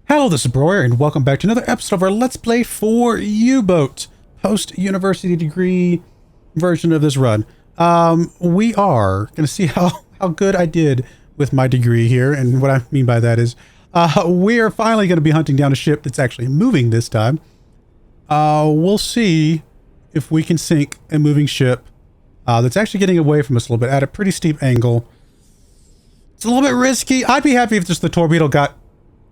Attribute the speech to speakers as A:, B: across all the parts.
A: Hello, this is Broyar, and welcome back to another episode of our Let's Play for UBoat, post-university degree version of this run. We are going to see how good I did with my degree here, and what I mean by that is, we are finally going to be hunting down a ship that's actually moving this time. We'll see if we can sink a moving ship that's actually getting away from us a little bit at a pretty steep angle. It's a little bit risky. I'd be happy if just the torpedo got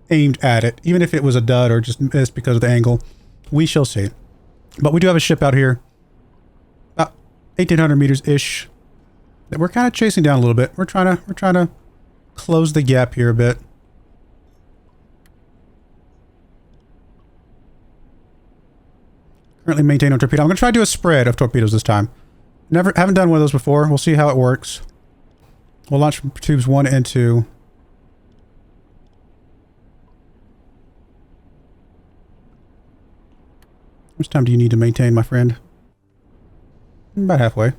A: aimed at it, even if it was a dud or just missed because of the angle. We shall see. But we do have a ship out here, about 1,800 meters ish, that we're kind of chasing down a little bit. We're trying to close the gap here a bit. Currently maintain on torpedo. I'm going to try to do a spread of torpedoes this time. Haven't done one of those before. We'll see how it works. We'll launch from tubes 1 and 2. How much time do you need to maintain, my friend? About halfway.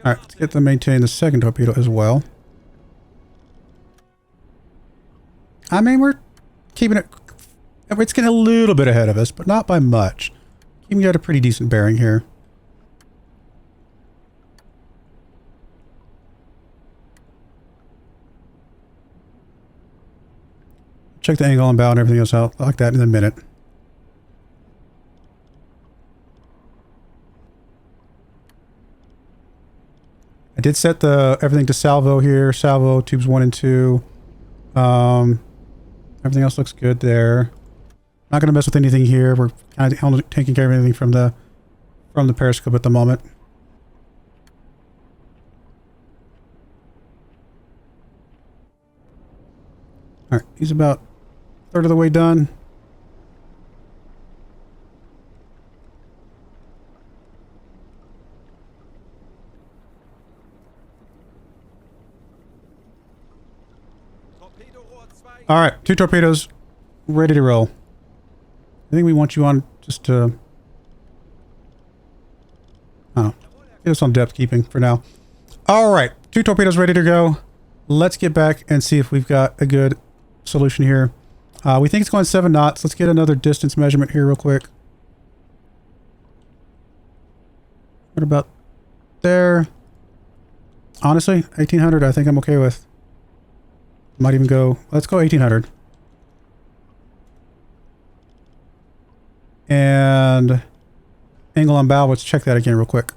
A: Alright, let's get to maintain the second torpedo as well. I mean, we're keeping it... It's getting a little bit ahead of us, but not by much. Keeping it at a pretty decent bearing here. Check the angle on bow and everything else out like that in a minute. I did set everything to salvo here. Salvo tubes 1 and 2. Everything else looks good there. Not going to mess with anything here. We're kind of taking care of anything from the periscope at the moment. All right, he's about a third of the way done. All right, 2 torpedoes, ready to roll. I think we want you on just to... Oh, get us on depth keeping for now. All right, 2 torpedoes ready to go. Let's get back and see if we've got a good solution here. We think it's going 7 knots. Let's get another distance measurement here real quick. What about there? Honestly, 1,800 I think I'm okay with. Might even go, let's go 1,800. And angle on bow, let's check that again real quick.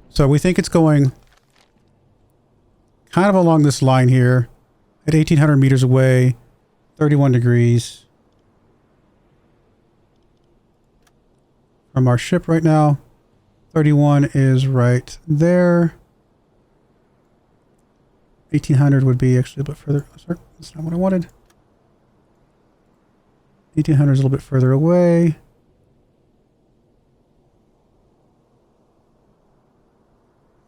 A: So we think it's going kind of along this line here at 1,800 meters away, 31 degrees from our ship right now. 31 is right there. 1,800 would be actually a bit further. Sorry, that's not what I wanted. 1,800 is a little bit further away.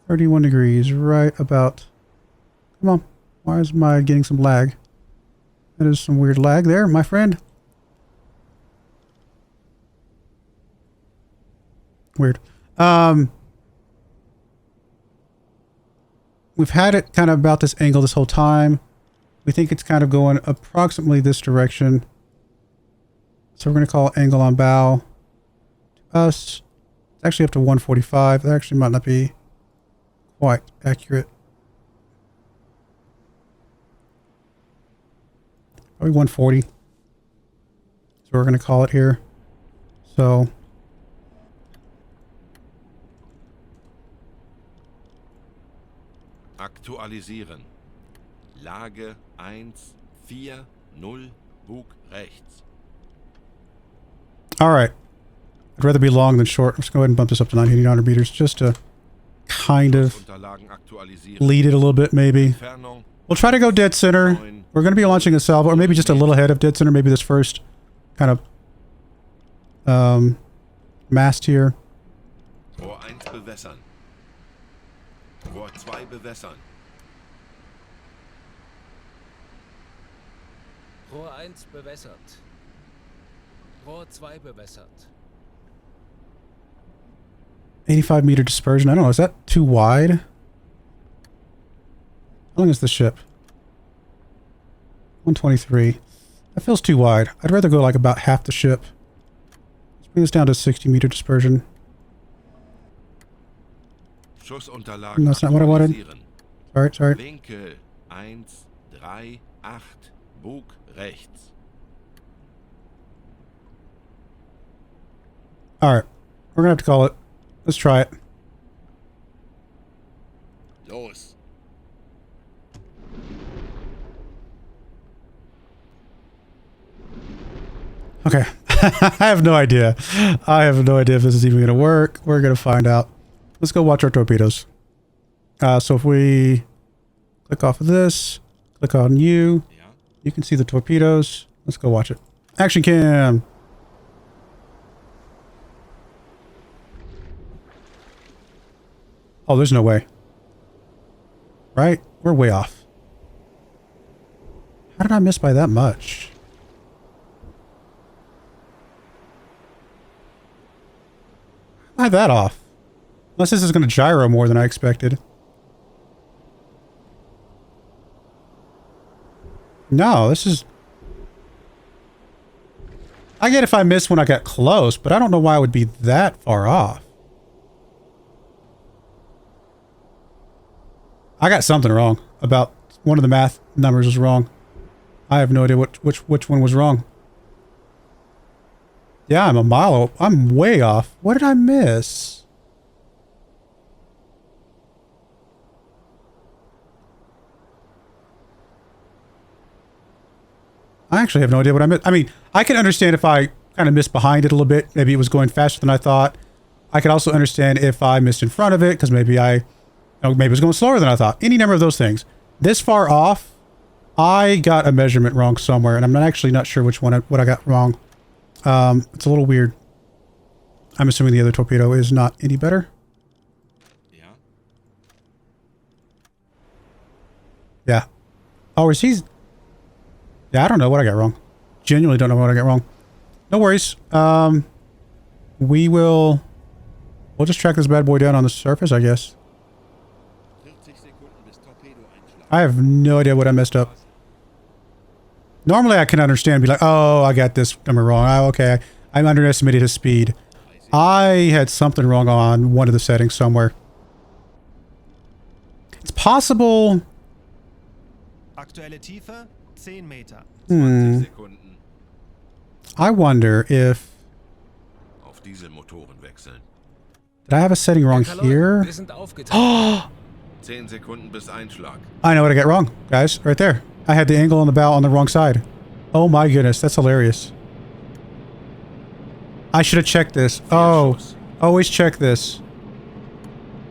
A: .31 degrees, right about... Come on. Why is my getting some lag? That is some weird lag there, my friend. Weird. We've had it kind of about this angle this whole time. We think it's kind of going approximately this direction. So we're going to call angle on bow to us. It's actually up to 145. That actually might not be quite accurate. Probably 140. So we're going to call it here. So...
B: Aktualisieren. Lage 140, Bug rechts.
A: Alright. I'd rather be long than short. Let's go ahead and bump this up to 900 meters just to kind of lead it a little bit maybe. We'll try to go dead center. We're going to be launching a salvo, or maybe just a little ahead of dead center. Maybe this first kind of mast here.
B: Rohr 1 bewässern. Rohr 2 bewässern.
C: Rohr 1 bewässert. Rohr 2 bewässert.
A: 85-meter dispersion. I don't know. Is that too wide? How long is the ship? 123. That feels too wide. I'd rather go like about half the ship. Let's bring this down to 60-meter dispersion.
B: Schussunterlagen
A: That's not what I wanted.
B: aktualisieren.
A: Sorry.
B: Winkel 1, 3, 8, Bug rechts.
A: Alright. We're gonna have to call it. Let's try it.
B: Los.
A: Okay. I have no idea. I have no idea if this is even gonna work. We're gonna find out. Let's go watch our torpedoes. So if we click off of this, click on you,
B: Ja.
A: you can see the torpedoes. Let's go watch it. Action cam. Oh, there's no way. Right? We're way off. How did I miss by that much? How am I that off? Unless this is going to gyro more than I expected. No, this is... I get if I miss when I got close, but I don't know why I would be that far off. I got something wrong about one of the math numbers was wrong. I have no idea which one was wrong. Yeah, I'm a mile. I'm way off. What did I miss? I actually have no idea what I missed. I mean, I can understand if I kind of missed behind it a little bit. Maybe it was going faster than I thought. I could also understand if I missed in front of it because maybe maybe it was going slower than I thought. Any number of those things. This far off, I got a measurement wrong somewhere, and I'm actually not sure which one what I got wrong. It's a little weird. I'm assuming the other torpedo is not any better.
B: Ja.
A: Yeah. Oh, is he... Yeah, I don't know what I got wrong. Genuinely don't know what I got wrong. No worries. We'll just track this bad boy down on the surface, I guess.
B: 40 Sekunden bis Torpedoeinschlag.
A: I have no idea what I messed up. Normally I can understand and be like, oh, I got this number wrong. Oh, okay. I underestimated his speed. I had something wrong on one of the settings somewhere. It's possible...
D: Aktuelle Tiefe 10 Meter.
B: 20 Sekunden.
A: I wonder if...
B: Auf Dieselmotoren wechseln.
A: Did I have a setting wrong here?
C: Wir sind aufgetaucht.
B: 10 Sekunden bis Einschlag.
A: I know what I got wrong, guys. Right there. I had the angle on the bow on the wrong side. Oh my goodness, that's hilarious. I should have checked this. Oh, always check this.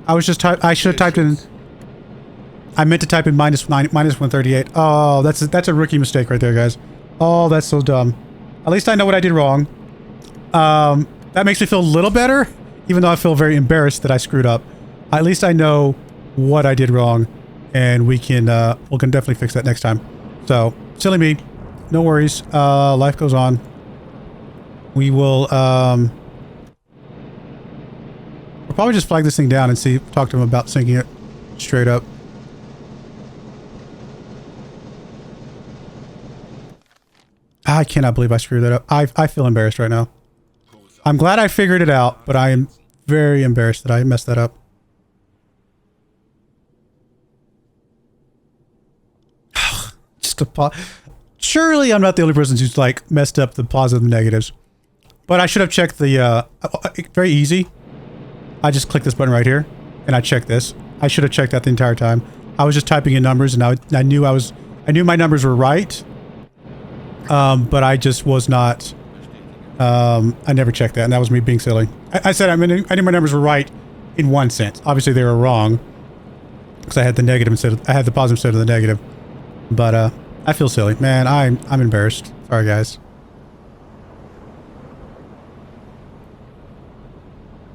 A: I should have typed in... I meant to type in minus 138. Oh, that's a rookie mistake right there, guys. Oh, that's so dumb. At least I know what I did wrong. That makes me feel a little better, even though I feel very embarrassed that I screwed up. At least I know what I did wrong, and we can definitely fix that next time. So, silly me. No worries. Life goes on. We will, we'll probably just flag this thing down and talk to him about sinking it straight up. I cannot believe I screwed that up. I feel embarrassed right now. I'm glad I figured it out, but I am very embarrassed that I messed that up. Just surely I'm not the only person who's like messed up the positives and negatives. But I should have checked the, very easy. I just click this button right here, and I check this. I should have checked that the entire time. I was just typing in numbers, and I knew my numbers were right. But I just was not, I never checked that, and that was me being silly. I said I knew my numbers were right in one sense. Obviously they were wrong, because I had the negative I had the positive instead of the negative. But, I feel silly. Man, I'm embarrassed. Sorry, guys.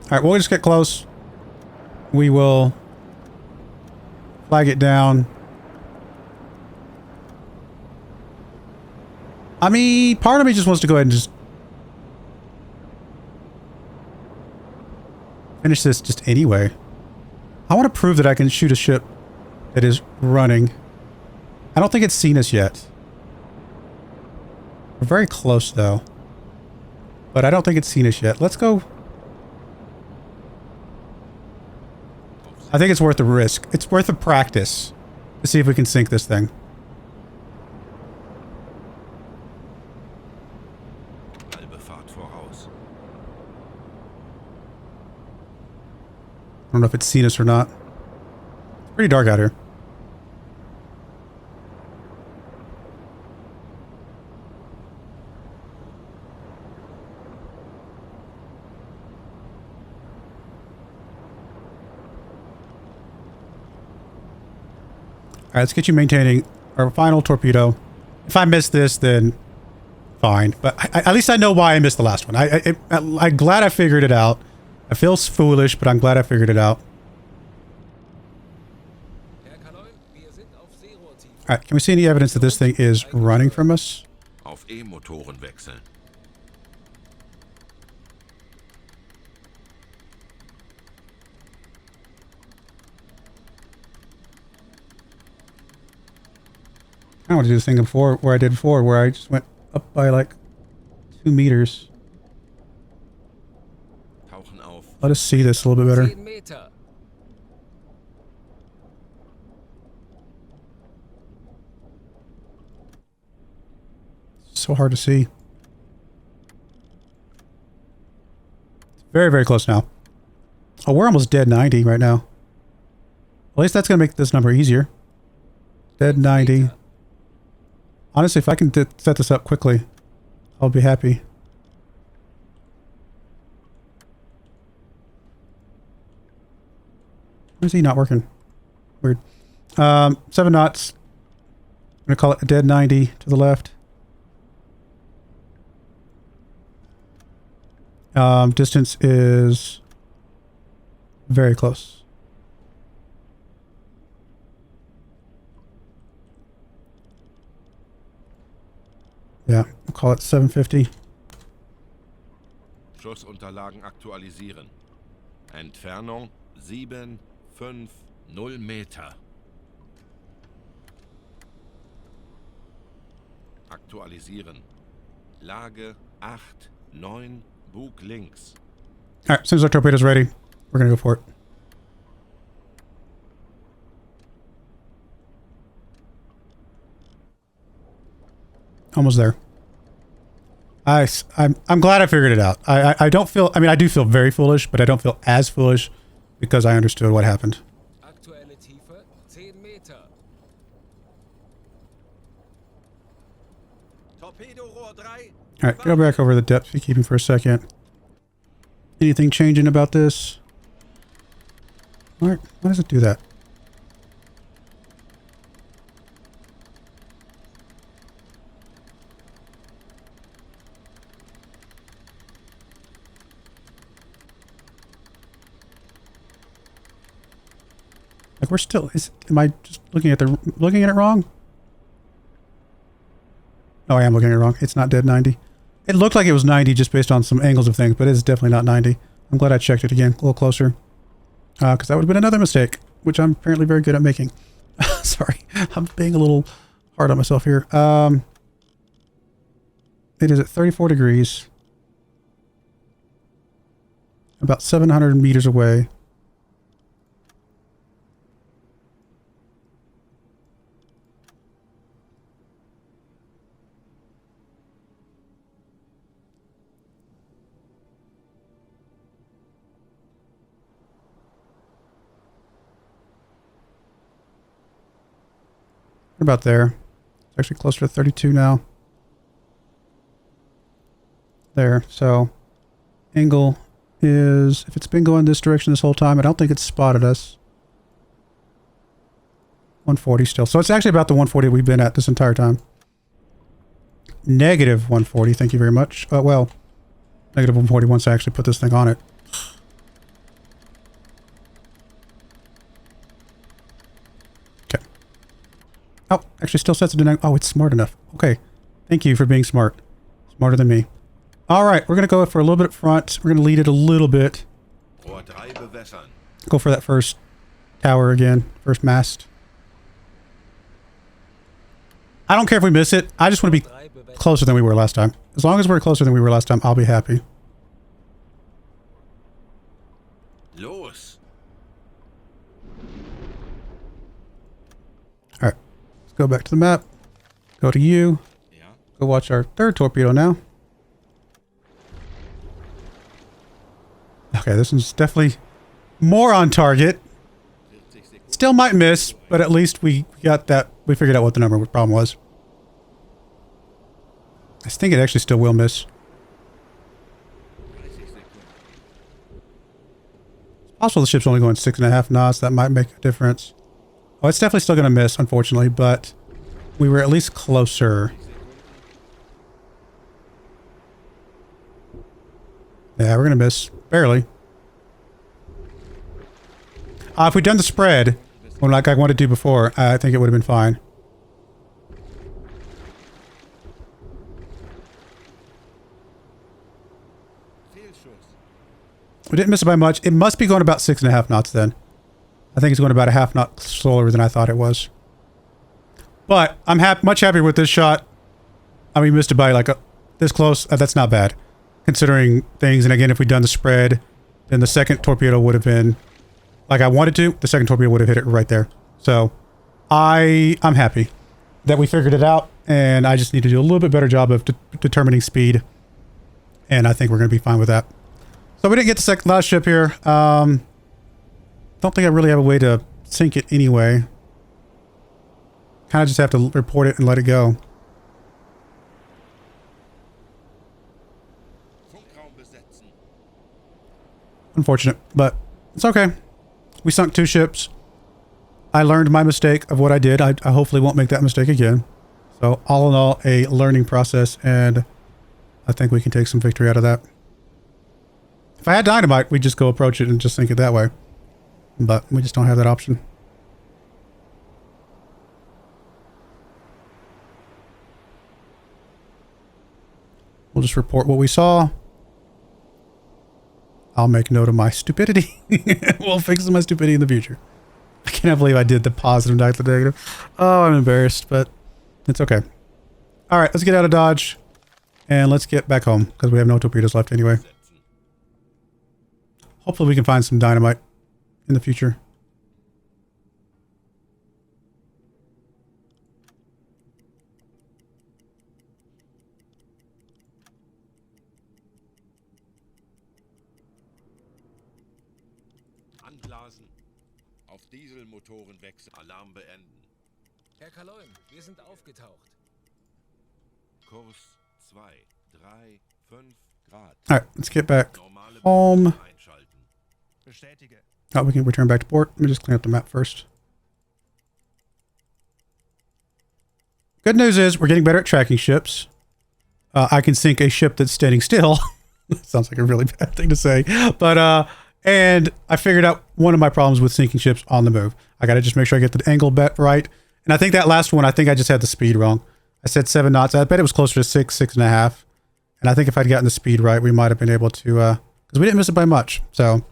A: Alright, we'll just get close. We will flag it down. I mean, part of me just wants to go ahead and just finish this just anyway. I want to prove that I can shoot a ship that is running. I don't think it's seen us yet. We're very close, though. But I don't think it's seen us yet. Let's go. I think it's worth the risk. It's worth the practice to see if we can sink this thing.
B: Halbe Fahrt voraus.
A: I don't know if it's seen us or not. It's pretty dark out here. Alright, let's get you maintaining our final torpedo. If I miss this, then fine. But at least I know why I missed the last one. I'm glad I figured it out. I feel foolish, but I'm glad I figured it out. Alright, can we see any evidence that this thing is running from us?
B: Auf E-Motoren wechseln.
A: I want to do this thing before, where I did before, where I just went up by like 2 meters.
B: Tauchen auf.
A: Let us see this a little bit better.
C: 10 Meter.
A: So hard to see. It's very, very close now. Oh, we're almost dead 90 right now. At least that's going to make this number easier. Dead 90. Honestly, if I can set this up quickly, I'll be happy. Why is he not working? Weird. 7 knots. I'm going to call it a dead 90 to the left. Distance is very close. Yeah, we'll call it 750.
B: Schussunterlagen aktualisieren. Entfernung 750 Meter. Aktualisieren. Lage 89 Bug links.
A: Alright, as soon as our torpedo's ready, we're gonna go for it. Almost there. I'm glad I figured it out. I don't feel, I mean, I do feel very foolish, but I don't feel as foolish because I understood what happened.
C: Aktuelle Tiefe 10 Meter.
A: Alright, go back over the depth beekeeping for a second. Anything changing about this? Why does it do that? Like we're still, am I just looking at it wrong? No, I am looking at it wrong. It's not dead 90. It looked like it was 90 just based on some angles of things, but it's definitely not 90. I'm glad I checked it again, a little closer. Because that would have been another mistake, which I'm apparently very good at making. Sorry, I'm being a little hard on myself here. It is at 34 degrees. About 700 meters away. About there. It's actually closer to 32 now. There. So angle is, if it's been going this direction this whole time, I don't think it's spotted us. 140 still. So it's actually about the 140 we've been at this entire time. Negative 140. Thank you very much. Well, negative 140 once I actually put this thing on it. Oh, actually still sets it to 9. Oh, it's smart enough. Okay. Thank you for being smart. Smarter than me. All right, we're going to go for a little bit up front. We're going to lead it a little bit.
B: Rohr 3 bewässern.
A: Go for that first tower again. First mast. I don't care if we miss it. I just want to be closer than we were last time. As long as we're closer than we were last time, I'll be happy.
B: Los!
A: All right, let's go back to the map. Go to you.
B: Ja.
A: Go watch our third torpedo now. Okay, this one's definitely more on target.
B: 40 Sekunden.
A: Still might miss, but at least we got that. We figured out what the problem was. I think it actually still will miss.
B: 30 Sekunden.
A: Also, the ship's only going 6.5 knots. That might make a difference. Oh, it's definitely still going to miss, unfortunately, but we were at least closer. Yeah, we're going to miss. Barely. If we'd done the spread, like I wanted to do before, I think it would have been fine.
B: Fehlschuss.
A: We didn't miss it by much. It must be going about 6.5 knots then. I think it's going about a half knot slower than I thought it was. But I'm much happier with this shot. I mean, missed it by like this close. That's not bad, considering things. And again, if we'd done the spread, then the second torpedo would have been like I wanted to. The second torpedo would have hit it right there. So I'm happy that we figured it out, and I just need to do a little bit better job of determining speed. And I think we're going to be fine with that. So we didn't get the last ship here. Don't think I really have a way to sink it anyway. Kind of just have to report it and let it go.
B: Funkraum besetzen.
A: Unfortunate, but it's okay. We sunk 2 ships. I learned my mistake of what I did. I hopefully won't make that mistake again. So all in all, a learning process, and I think we can take some victory out of that. If I had dynamite, we'd just go approach it and just sink it that way. But we just don't have that option. We'll just report what we saw. I'll make note of my stupidity. We'll fix my stupidity in the future. I can't believe I did the positive, not the negative. Oh, I'm embarrassed, but it's okay. All right, let's get out of Dodge. And let's get back home, because we have no torpedoes left anyway. Hopefully we can find some dynamite in the future.
B: Anblasen. Auf Dieselmotoren wechseln. Alarm beenden.
C: Herr Kaloin, wir sind aufgetaucht.
B: Kurs 2, 3, 5 Grad.
A: All right, let's get back
B: Normale
A: home.
B: einschalten.
D: Bestätige.
A: Oh, we can return back to port. Let me just clean up the map first. Good news is we're getting better at tracking ships. I can sink a ship that's standing still. Sounds like a really bad thing to say. But, and I figured out one of my problems with sinking ships on the move. I got to just make sure I get the angle bet right. And I think that last one, I think I just had the speed wrong. I said 7 knots. I bet it was closer to 6, 6.5. And I think if I'd gotten the speed right, we might have been able to, because we didn't miss it by much. So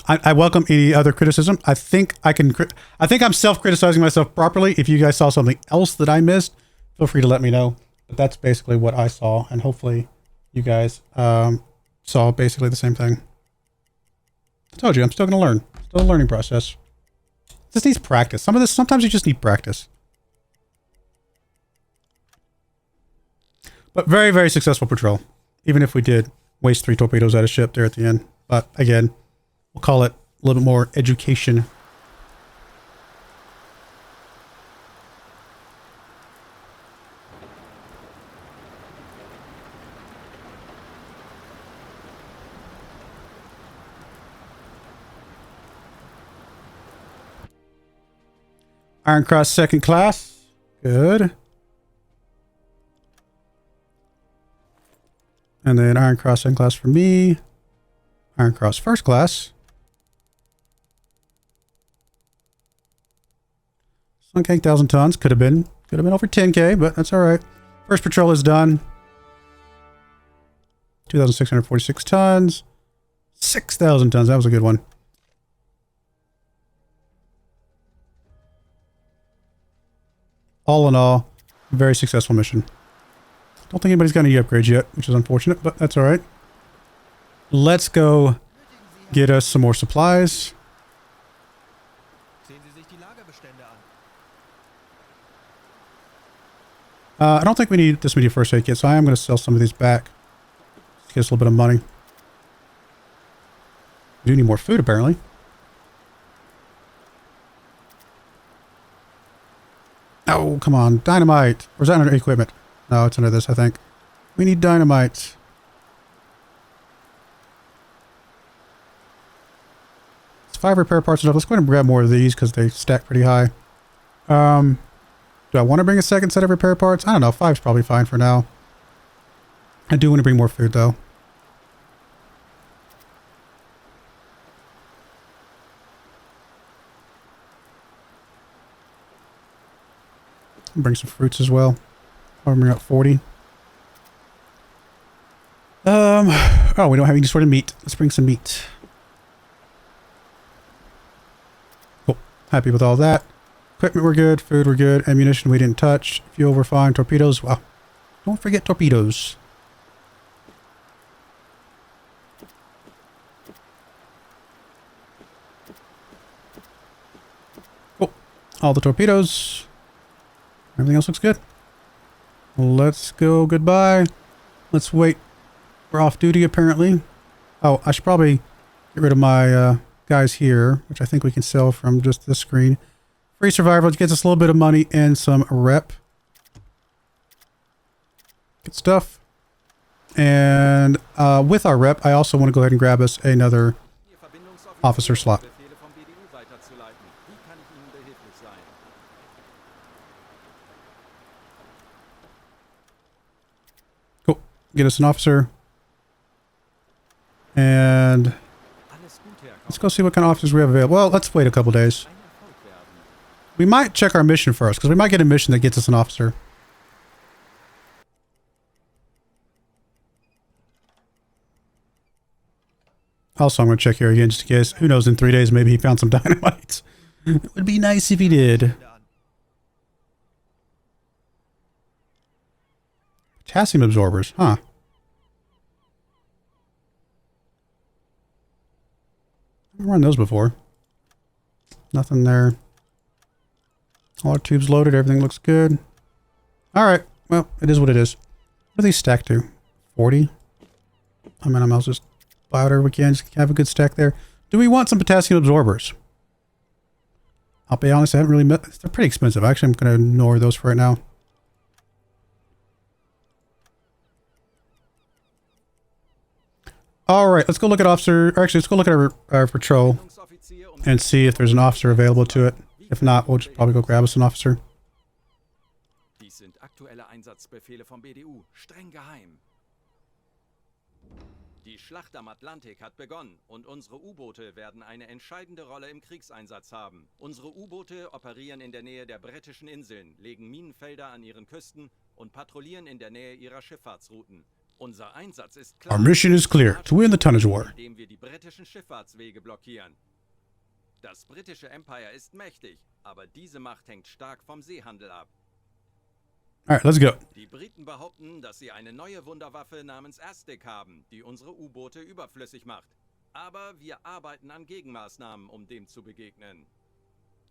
A: I welcome any other criticism. I think I'm self-criticizing myself properly. If you guys saw something else that I missed, feel free to let me know. But that's basically what I saw. And hopefully you guys saw basically the same thing. I told you, I'm still going to learn. Still a learning process. This needs practice. Some of this, sometimes you just need practice. But very, very successful patrol. Even if we did waste 3 torpedoes at a ship there at the end. But again, we'll call it a little bit more education. Iron Cross second class. Good. And then Iron Cross second class for me. Iron Cross first class. Sunk 8,000 tons. Could have been over 10K, but that's all right. First patrol is done. 2,646 tons. 6,000 tons. That was a good one. All in all, very successful mission. Don't think anybody's got any upgrades yet, which is unfortunate, but that's all right. Let's go get us some more supplies.
D: Sehen Sie sich die Lagerbestände an.
A: I don't think we need this many first aid kits, so I am going to sell some of these back. Just get us a little bit of money. We do need more food, apparently. Oh, come on. Dynamite. Or is that under equipment? No, it's under this, I think. We need dynamite. It's 5 repair parts enough. Let's go ahead and grab more of these because they stack pretty high. Do I want to bring a second set of repair parts? I don't know. 5's probably fine for now. I do want to bring more food, though. Bring some fruits as well. I'll bring up 40. Oh, we don't have any sort of meat. Let's bring some meat. Cool. Happy with all that. Equipment we're good. Food we're good. Ammunition we didn't touch. Fuel we're fine. Torpedoes. Wow. Don't forget torpedoes. Cool. All the torpedoes. Everything else looks good. Let's go. Goodbye. Let's wait. We're off duty, apparently. Oh, I should probably get rid of my guys here, which I think we can sell from just this screen. Free survival, which gets us a little bit of money and some rep. Good stuff. And with our rep, I also want to go ahead and grab us another officer slot. Cool. Get us an officer. And let's go see what kind of officers we have available. Well, let's wait a couple days. We might check our mission first, because we might get a mission that gets us an officer. Also, I'm going to check here again just in case. Who knows, in 3 days, maybe he found some dynamite. It would be nice if he did. Potassium absorbers, huh? I've run those before. Nothing there. All our tubes loaded. Everything looks good. Alright. Well, it is what it is. What do these stack to? 40? I mean, I might just buy whatever we can. Just have a good stack there. Do we want some potassium absorbers? I'll be honest, I haven't really met... They're pretty expensive. Actually, I'm going to ignore those for right now. Alright, let's go look at officer... Or actually, let's go look at our patrol and see if there's an officer available to it. If not, we'll just probably go grab us an officer.
C: Dies sind aktuelle Einsatzbefehle vom BDU, streng geheim. Die Schlacht am Atlantik hat begonnen und unsere U-Boote werden eine entscheidende Rolle im Kriegseinsatz haben. Unsere U-Boote operieren in der Nähe der britischen Inseln, legen Minenfelder an ihren Küsten und patrouillieren in der Nähe ihrer Schifffahrtsrouten. Unser Einsatz ist klar.
A: Our mission is clear, to win the tonnage war.
C: Indem wir die britischen Schifffahrtswege blockieren. Das britische Empire ist mächtig, aber diese Macht hängt stark vom Seehandel ab.
A: Alright, let's go.
C: Die Briten behaupten, dass sie eine neue Wunderwaffe namens Aztec haben, die unsere U-Boote überflüssig macht. Aber wir arbeiten an Gegenmaßnahmen, um dem zu begegnen.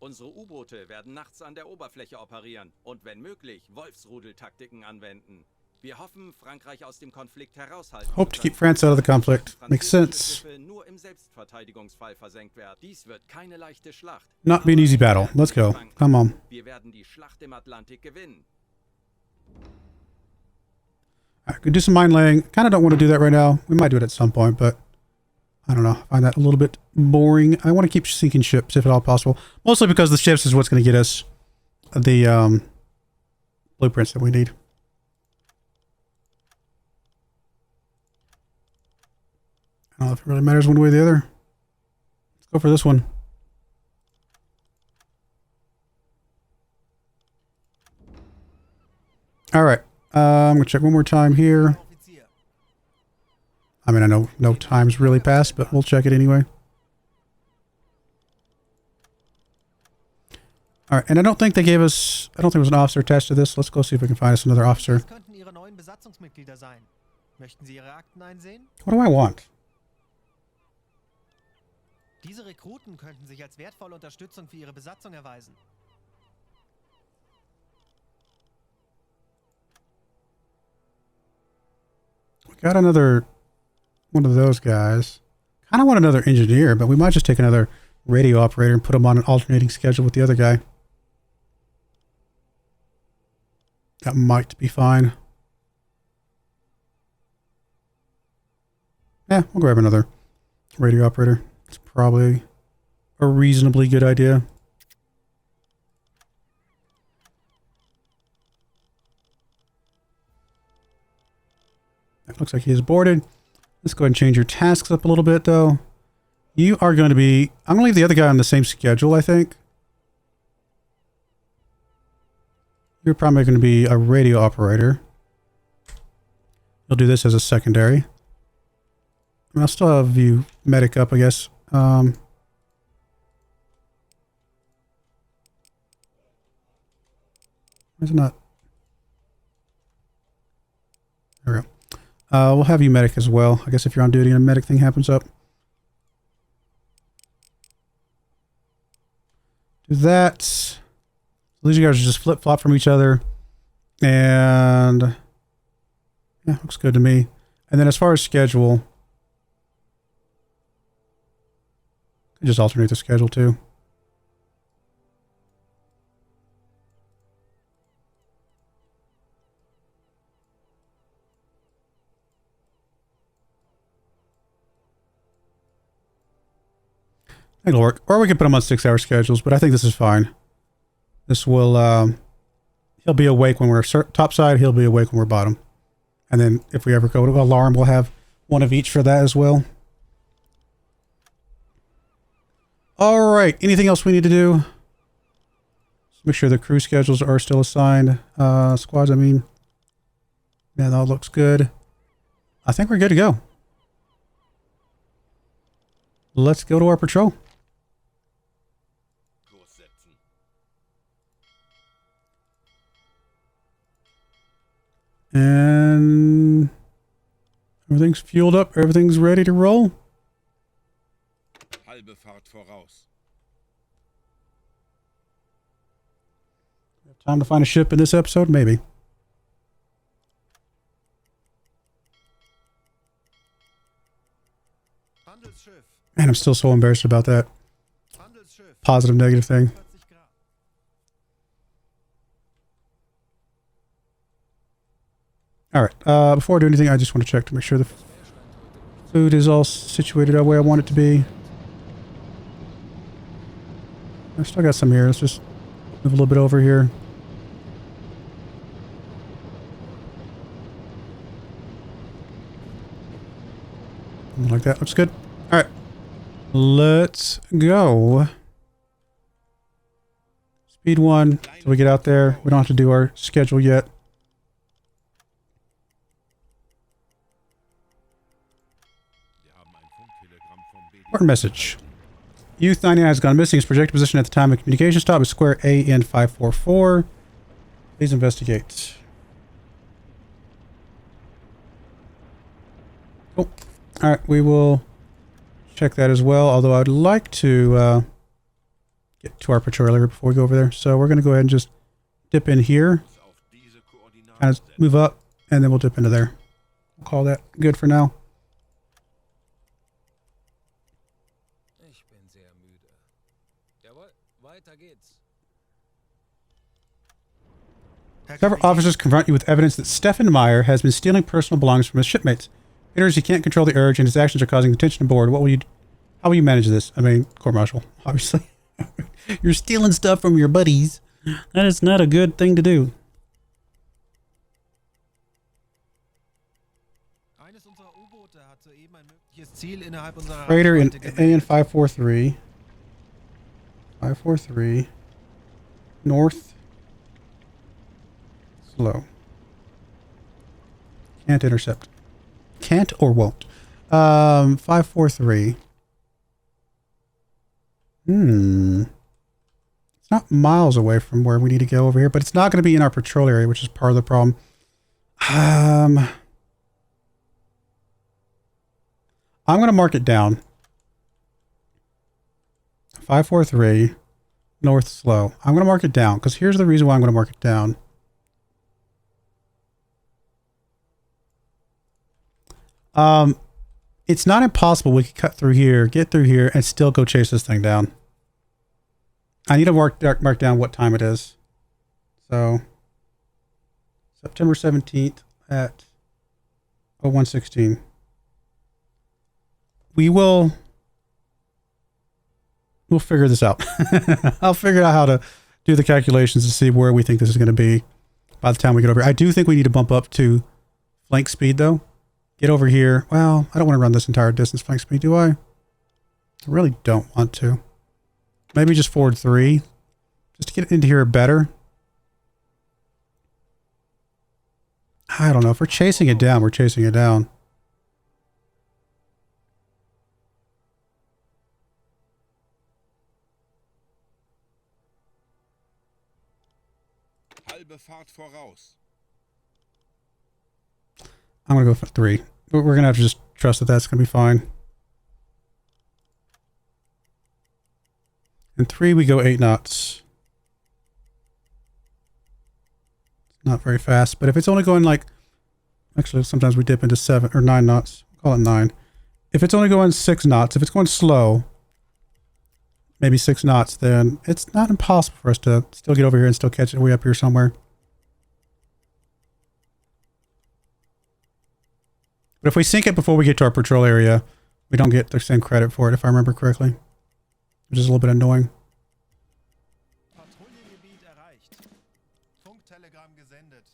C: Unsere U-Boote werden nachts an der Oberfläche operieren und wenn möglich Wolfsrudeltaktiken anwenden. Wir hoffen, Frankreich aus dem Konflikt heraushalten.
A: Hope to keep France out of the conflict. Makes sense.
C: Nur im Selbstverteidigungsfall versenkt werden. Dies wird keine leichte Schlacht.
A: Not be an easy battle. Let's go. Come on.
C: Wir werden die Schlacht im Atlantik gewinnen.
A: Alright, could do some mine laying. Kind of don't want to do that right now. We might do it at some point, but I don't know. I find that a little bit boring. I want to keep sinking ships if at all possible. Mostly because the ships is what's going to get us the blueprints that we need. I don't know if it really matters one way or the other. Let's go for this one. All right. I'm gonna check one more time here. I mean, I know no time's really passed, but we'll check it anyway. All right, and I don't think they gave us, I don't think there was an officer attached to this. Let's go see if we can find us another officer. What do I want?
D: Diese Rekruten könnten sich als wertvolle Unterstützung für ihre Besatzung erweisen.
A: We got another one of those guys. Kind of want another engineer, but we might just take another radio operator and put him on an alternating schedule with the other guy. That might be fine. Yeah, we'll grab another radio operator. It's probably a reasonably good idea. That looks like he is boarded. Let's go ahead and change your tasks up a little bit, though. You are going to be... I'm going to leave the other guy on the same schedule, I think. You're probably going to be a radio operator. You'll do this as a secondary. And I'll still have you medic up, I guess. Why is it not? There we go. We'll have you medic as well. I guess if you're on duty and a medic thing happens up. Do that. These guys are just flip-flop from each other. And yeah, looks good to me. And then as far as schedule, just alternate the schedule too. It'll work. Or we can put them on 6-hour schedules, but I think this is fine. This will, he'll be awake when we're top side, he'll be awake when we're bottom. And then if we ever go to alarm, we'll have one of each for that as well. All right. Anything else we need to do? Let's make sure the crew schedules are still assigned. Squads, I mean. Yeah, that all looks good. I think we're good to go. Let's go to our patrol. And everything's fueled up. Everything's ready to roll.
B: Halbe Fahrt voraus.
A: Time to find a ship in this episode? Maybe. Man, I'm still so embarrassed about that positive, negative thing. All right. Before I do anything, I just want to check to make sure the food is all situated the way I want it to be. I still got some here. Let's just move a little bit over here. Like that. Looks good. All right. Let's go. Speed 1 until we get out there. We don't have to do our schedule yet. Important message. Youth 99 has gone missing. His projected position at the time of communication stop is square AN 544. Please investigate. Cool. All right, we will check that as well. Although I'd like to get to our patrol area before we go over there. So we're going to go ahead and just dip in here. Kind of move up, and then we'll dip into there. We'll call that good for now. Several officers confront you with evidence that Stefan Meyer has been stealing personal belongings from his shipmates. Peters, he can't control the urge, and his actions are causing tension aboard. How will you manage this? I mean, court-martial, obviously. You're stealing stuff from your buddies. That is not a good thing to do. Freighter in AN 543. 543. North. Slow. Can't intercept. Can't or won't. 543. It's not miles away from where we need to go over here, but it's not going to be in our patrol area, which is part of the problem. I'm going to mark it down. 543 north slow. I'm going to mark it down because here's the reason why I'm going to mark it down. It's not impossible we could cut through here, get through here, and still go chase this thing down. I need to mark down what time it is. So, September 17th at 01:16. We'll figure this out. I'll figure out how to do the calculations to see where we think this is going to be by the time we get over here. I do think we need to bump up to flank speed, though. Get over here. Well, I don't want to run this entire distance flank speed, do I? I really don't want to. Maybe just forward 3. Just to get into here better. I don't know. If we're chasing it down, we're chasing it down.
B: Halbe Fahrt voraus.
A: I'm going to go for 3. We're going to have to just trust that that's going to be fine. And 3, we go 8 knots. Not very fast, but if it's only going like... Actually, sometimes we dip into 7 or 9 knots. Call it 9. If it's only going 6 knots, if it's going slow, maybe 6 knots, then it's not impossible for us to still get over here and still catch it way up here somewhere. But if we sink it before we get to our patrol area, we don't get the same credit for it, if I remember correctly. Which is a little bit annoying.
D: Patrouillengebiet erreicht. Funktelegramm gesendet.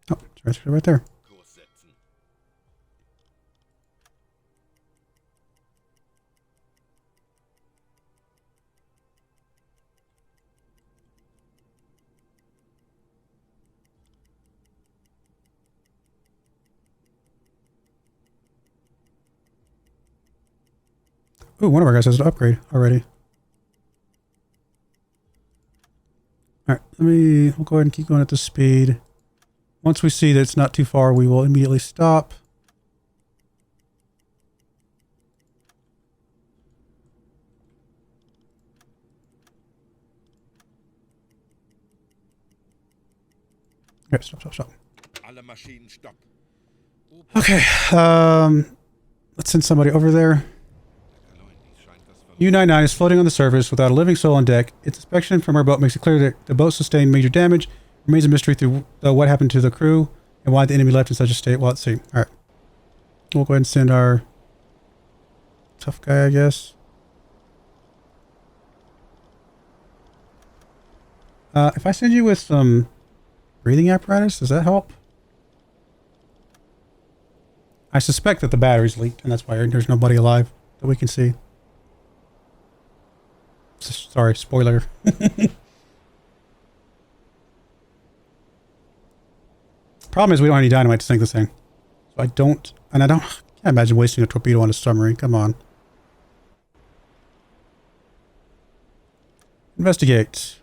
A: Oh, it's right there.
B: Kurs setzen.
A: Ooh, one of our guys has an upgrade already. Alright, we'll go ahead and keep going at this speed. Once we see that it's not too far, we will immediately stop. Okay, stop.
B: Alle Maschinen stopp.
A: Okay, let's send somebody over there. U-99 is floating on the surface without a living soul on deck. Its inspection from our boat makes it clear that the boat sustained major damage. Remains a mystery through what happened to the crew and why the enemy left in such a state. Well, let's see. Alright. We'll go ahead and send our tough guy, I guess. If I send you with some breathing apparatus, does that help? I suspect that the battery's leaked, and that's why there's nobody alive that we can see. Sorry, spoiler. Problem is we don't have any dynamite to sink this thing. So I can't imagine wasting a torpedo on a submarine. Come on. Investigate.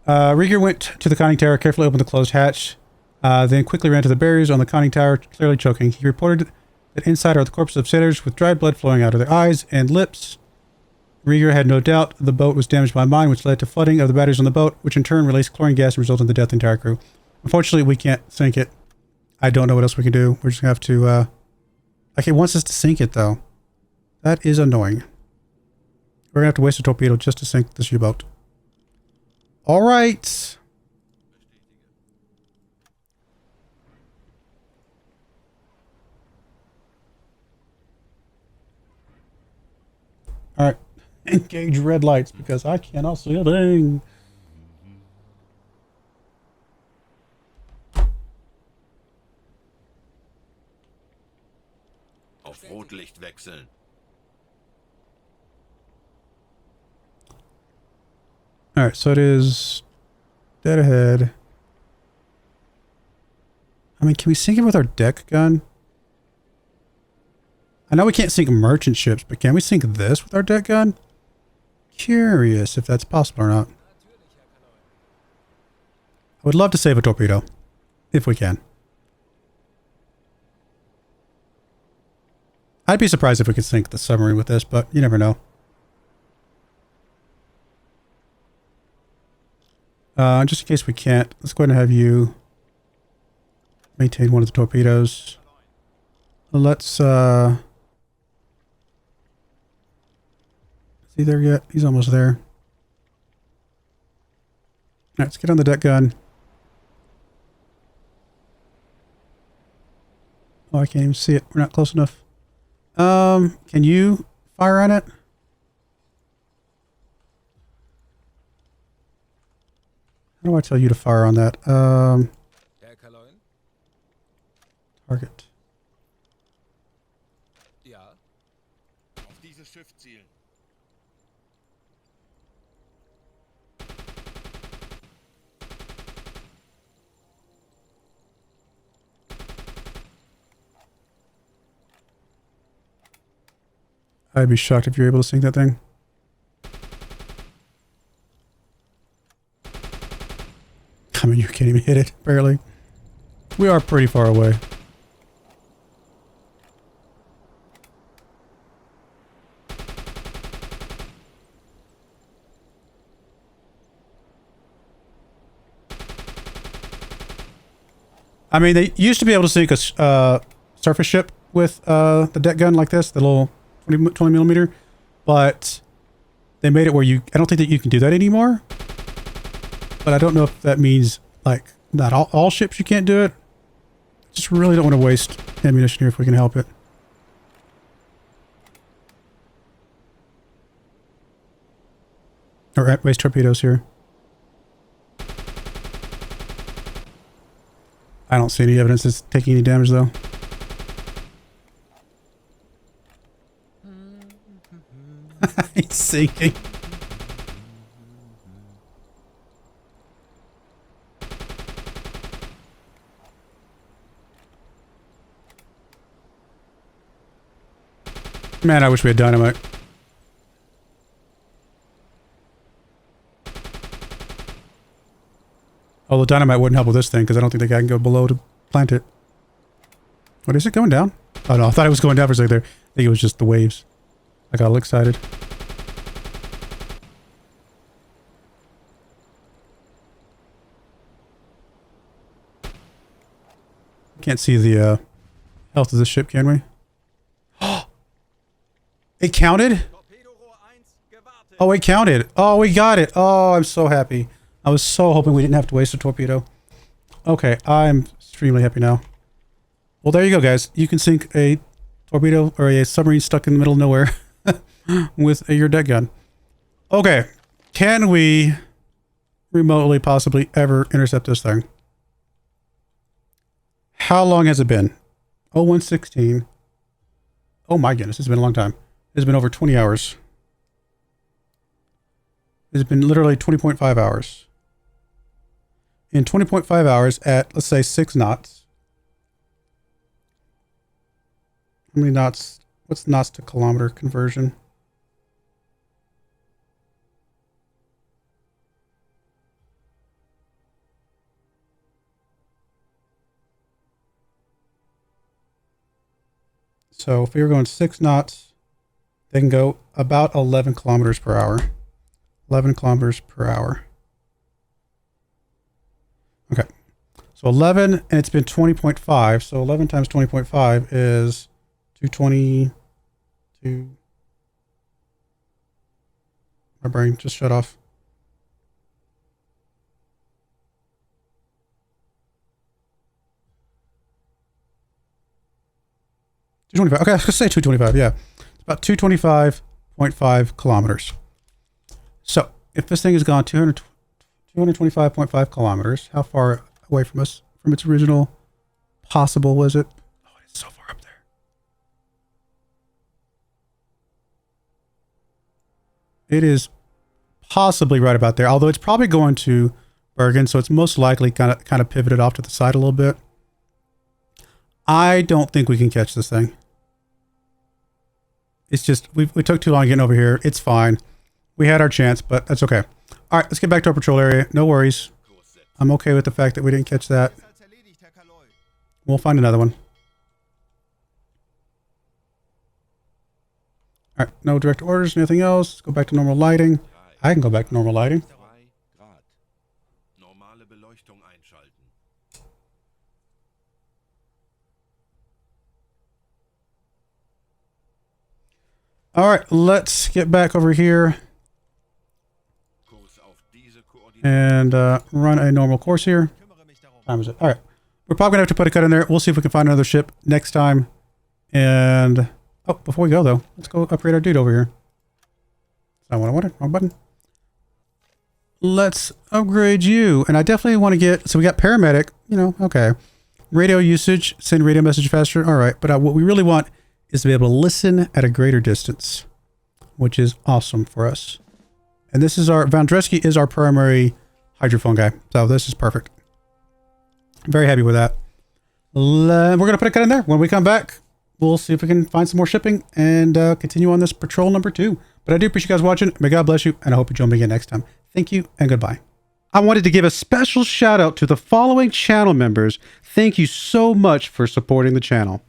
A: Rieger went to the conning tower, carefully opened the closed hatch, then quickly ran to the barriers on the conning tower, clearly choking. He reported that inside are the corpses of sailors with dried blood flowing out of their eyes and lips. Rieger had no doubt the boat was damaged by a mine, which led to flooding of the batteries on the boat, which in turn released chlorine gas and resulted in the death of the entire crew. Unfortunately, we can't sink it. I don't know what else we can do. We're just going to have to... Like, it wants us to sink it, though. That is annoying. We're going to have to waste a torpedo just to sink this U-boat. All right. All right. Engage red lights because I cannot see a thing.
B: Auf Rotlicht wechseln.
A: All right, so it is dead ahead. I mean, can we sink it with our deck gun? I know we can't sink merchant ships, but can we sink this with our deck gun? Curious if that's possible or not. I would love to save a torpedo, if we can. I'd be surprised if we could sink the submarine with this, but you never know. Just in case we can't, let's go ahead and have you maintain one of the torpedoes. Let's, is he there yet? He's almost there. Alright, let's get on the deck gun. Oh, I can't even see it. We're not close enough. Can you fire on it? How do I tell you to fire on that? Target.
B: Ja. Auf dieses Schiff zielen.
A: I'd be shocked if you're able to sink that thing. I mean, you can't even hit it, barely. We are pretty far away. I mean, they used to be able to sink a surface ship with the deck gun like this, the little 20 millimeter, but they made it where I don't think that you can do that anymore. But I don't know if that means, like, not all ships you can't do it. Just really don't want to waste ammunition here if we can help it. Or waste torpedoes here. I don't see any evidence it's taking any damage, though. He's sinking. Man, I wish we had dynamite. Although dynamite wouldn't help with this thing, because I don't think the guy can go below to plant it. What is it, going down? Oh no, I thought it was going down for a second there. I think it was just the waves. I got all excited. Can't see the health of the ship, can we? It counted? Oh, it counted. Oh, we got it. Oh, I'm so happy. I was so hoping we didn't have to waste a torpedo. Okay, I'm extremely happy now. Well, there you go, guys. You can sink a torpedo or a submarine stuck in the middle of nowhere with your deck gun. Okay, can we remotely possibly ever intercept this thing? How long has it been? 0116. Oh my goodness, it's been a long time. It's been over 20 hours. It's been literally 20.5 hours. In 20.5 hours at, let's say, 6 knots. How many knots? What's knots to kilometer conversion? So if we were going 6 knots, they can go about 11 kilometers per hour. 11 kilometers per hour. Okay. So 11, and it's been 20.5. So 11 times 20.5 is 222. My brain just shut off. Okay, I was going to say 225. Yeah. It's about 225 0.5 kilometers. So if this thing has gone 225.5 kilometers, how far away from us, from its original possible was it? Oh, it's so far up there. It is possibly right about there, although it's probably going to Bergen, so it's most likely kind of pivoted off to the side a little bit. I don't think we can catch this thing. It's just, we took too long getting over here. It's fine. We had our chance, but that's okay. All right, let's get back to our patrol area. No worries. I'm okay with the fact that we didn't catch that. We'll find another one. All right, no direct orders, nothing else. Let's go back to normal lighting. I can go back to normal lighting.
B: Normale Beleuchtung einschalten.
A: All right, let's get back over here and run a normal course here. What time is it? All right. We're probably going to have to put a cut in there. We'll see if we can find another ship next time. And, oh, before we go, though, let's go upgrade our dude over here. That's not what I wanted. Wrong button. Let's upgrade you. And I definitely want to get, so we got paramedic, you know, okay. Radio usage, send radio message faster. All right. But what we really want is to be able to listen at a greater distance, which is awesome for us. And this is our, Vandreski is our primary hydrophone guy. So this is perfect. Very happy with that. We're going to put a cut in there. When we come back, we'll see if we can find some more shipping and continue on this patrol number 2. But I do appreciate you guys watching. May God bless you. And I hope you join me again next time. Thank you and goodbye. I wanted to give a special shout out to the following channel members. Thank you so much for supporting the channel.